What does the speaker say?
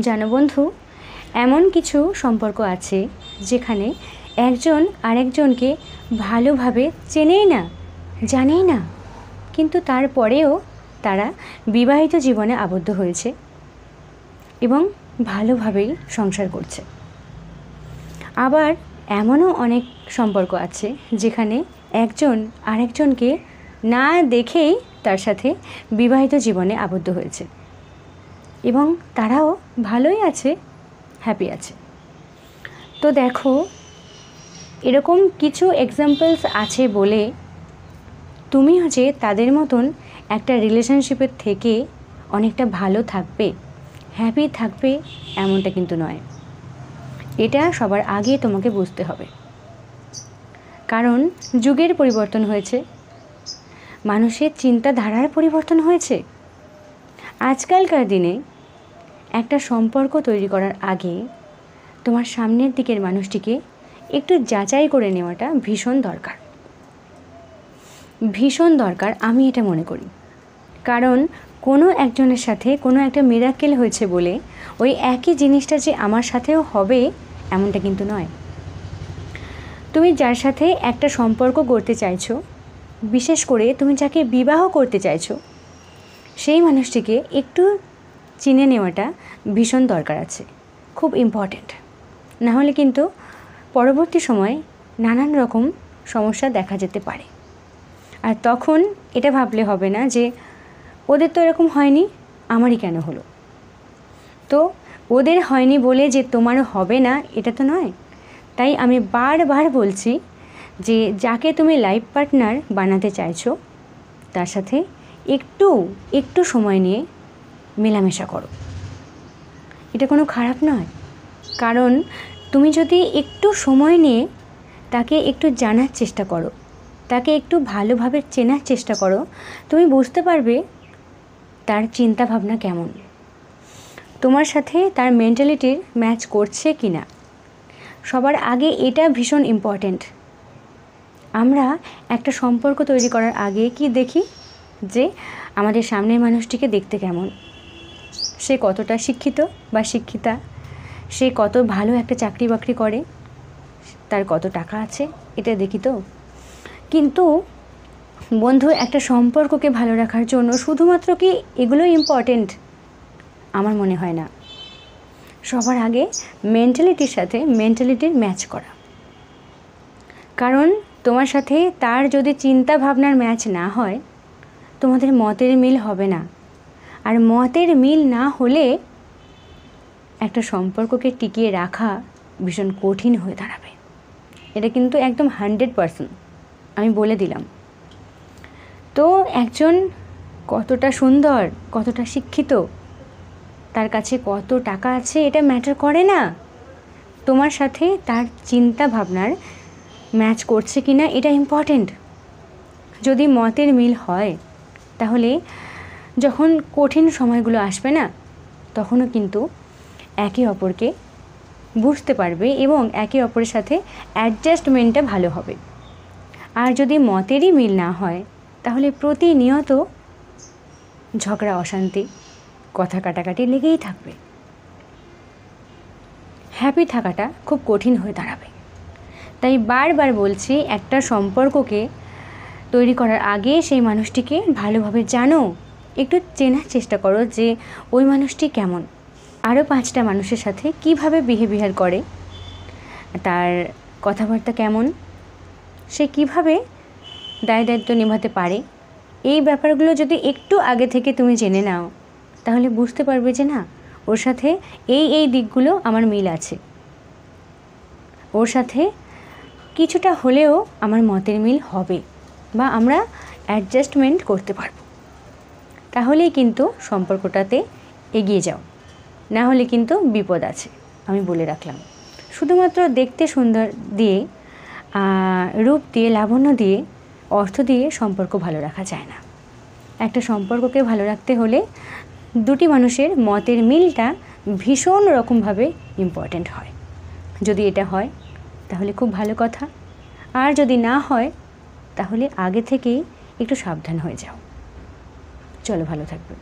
জানো বন্ধু, এমন কিছু সম্পর্ক আছে যেখানে একজন আরেকজনকে ভালোভাবে চেনেই না, জানেই না, কিন্তু তারপরেও তারা বিবাহিত জীবনে আবদ্ধ হয়েছে এবং ভালোভাবেই সংসার করছে। আবার এমনও অনেক সম্পর্ক আছে যেখানে একজন আরেকজনকে না দেখেই তার সাথে বিবাহিত জীবনে আবদ্ধ হয়েছে এবং তারাও ভালোই আছে, হ্যাপি আছে। তো দেখো, এরকম কিছু এক্সাম্পলস আছে বলে তুমিও যে তাদের মতন একটা রিলেশনশিপের থেকে অনেকটা ভালো থাকবে, হ্যাপি থাকবে, এমনটা কিন্তু নয়। এটা সবার আগে তোমাকে বুঝতে হবে, কারণ যুগের পরিবর্তন হয়েছে, মানুষের চিন্তাধারার পরিবর্তন হয়েছে। আজকালকার দিনে একটা সম্পর্ক তৈরি করার আগে তোমার সামনের দিকের মানুষটিকে একটু যাচাই করে নেওয়াটা ভীষণ দরকার, ভীষণ দরকার, আমি এটা মনে করি। কারণ কোনো একজনের সাথে কোনো একটা মিরাকেল হয়েছে বলে ওই একই জিনিসটা যে আমার সাথেও হবে এমনটা কিন্তু নয়। তুমি যার সাথে একটা সম্পর্ক গড়তে চাইছো, বিশেষ করে তুমি যাকে বিবাহ করতে চাইছো, সেই মানুষটিকে একটু চিনে নেওয়াটা ভীষণ দরকার আছে, খুব ইম্পর্ট্যান্ট। না হলে কিন্তু পরবর্তী সময়ে নানান রকম সমস্যা দেখা যেতে পারে। আর তখন এটা ভাবলে হবে না যে ওদের তো এরকম হয়নি, আমারই কেন হলো। তো ওদের হয়নি বলে যে তোমারও হবে না এটা তো নয়। তাই আমি বারবার বলছি যে যাকে তুমি লাইফ পার্টনার বানাতে চাইছো তার সাথে একটু সময় নিয়ে মেলামেশা করো। এটা কোনো খারাপ নয়, কারণ তুমি যদি একটু সময় নিয়ে তাকে একটু জানার চেষ্টা করো, তাকে একটু ভালোভাবে চেনার চেষ্টা করো, তুমি বুঝতে পারবে তার চিন্তা ভাবনা কেমন, তোমার সাথে তার মেন্টালিটির ম্যাচ করছে কি না। সবার আগে এটা ভীষণ ইম্পর্ট্যান্ট। আমরা একটা সম্পর্ক তৈরি করার আগে কি দেখি যে আমাদের সামনের মানুষটিকে দেখতে কেমন, সে কতটা শিক্ষিত বা শিক্ষিতা, সে কত ভালো একটা চাকরি বাকরি করে, তার কত টাকা আছে, এটা দেখি তো। কিন্তু বন্ধু, একটা সম্পর্ককে ভালো রাখার জন্য শুধুমাত্র কি এগুলো ইম্পর্টেন্ট? আমার মনে হয় না। সবার আগে মেন্টালিটির সাথে মেন্টালিটির ম্যাচ করা, কারণ তোমার সাথে তার যদি চিন্তা ভাবনার ম্যাচ না হয় তোমাদের মতের মিল হবে না। আর মতের মিল না হলে একটা সম্পর্ককে টিকিয়ে রাখা ভীষণ কঠিন হয়ে দাঁড়াবে। এটা কিন্তু একদম 100% আমি বলে দিলাম। তো একজন কতটা সুন্দর, কতটা শিক্ষিত, তার কাছে কত টাকা আছে এটা ম্যাটার করে না। তোমার সাথে তার চিন্তা ভাবনার ম্যাচ করছে কি না এটা ইম্পর্টেন্ট। যদি মতের মিল হয় তাহলে যখন কঠিন সময়গুলো আসবে না, তখনও কিন্তু একে অপরকে বুঝতে পারবে এবং একে অপরের সাথে অ্যাডজাস্টমেন্টটা ভালো হবে। আর যদি মতেরই মিল না হয় তাহলে প্রতিনিয়ত ঝগড়া, অশান্তি, কথা কাটাকাটি লেগেই থাকবে। হ্যাপি থাকাটা খুব কঠিন হয়ে দাঁড়াবে। তাই বারবার বলছি, একটা সম্পর্ককে তৈরি করার আগে সেই মানুষটিকে ভালোভাবে জানো, একটু চেনার চেষ্টা করো যে ওই মানুষটি কেমন, আরও 5টা মানুষের সাথে কিভাবে বিহেভিয়ার করে, তার কথাবার্তা কেমন, সে কিভাবে দায়িত্ব নিভাতে পারে। এই ব্যাপারগুলো যদি একটু আগে থেকে তুমি জেনে নাও তাহলে বুঝতে পারবে যে না, ওর সাথে এই দিকগুলো আমার মিল আছে, ওর সাথে কিছুটা হলেও আমার মতের মিল হবে বা আমরা অ্যাডজাস্টমেন্ট করতে পারবো। তাহলেই কিন্তু সম্পর্কটাতে এগিয়ে যাও, না হলে কিন্তু বিপদ আছে, আমি বলে রাখলাম। শুধুমাত্র দেখতে সুন্দর দিয়ে, রূপ দিয়ে, লাবণ্য দিয়ে, অর্থ দিয়ে সম্পর্ক ভালো রাখা যায় না। একটা সম্পর্ককে ভালো রাখতে হলে দুটি মানুষের মতের মিলটা ভীষণ রকমভাবে ইম্পর্ট্যান্ট হয়। যদি এটা হয় তাহলে খুব ভালো কথা, আর যদি না হয় তাহলে আগে থেকেই একটু সাবধান হয়ে যাও। চলো, ভালো থাকবে।